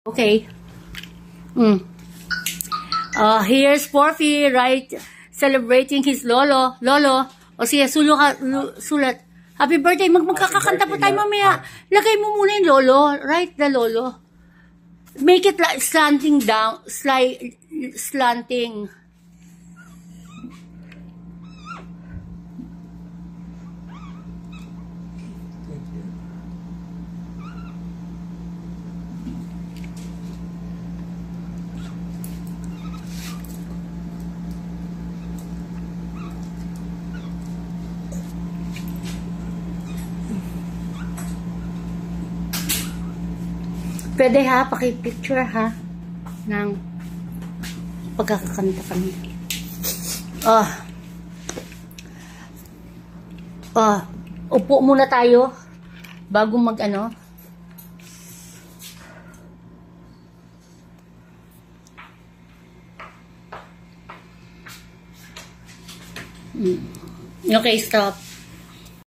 Okay. Here's Porfy, right? Celebrating his lolo. Lolo. O siya, sulat. Happy birthday. Magkakakanta po tayo mamaya. Lagay mo muna yung lolo. Right, the lolo. Make it like slanting down. Slanting. Pwede ha, paki-picture ha ng pagkakakanta kami. Upo muna tayo bago mag-ano. Okay, stop.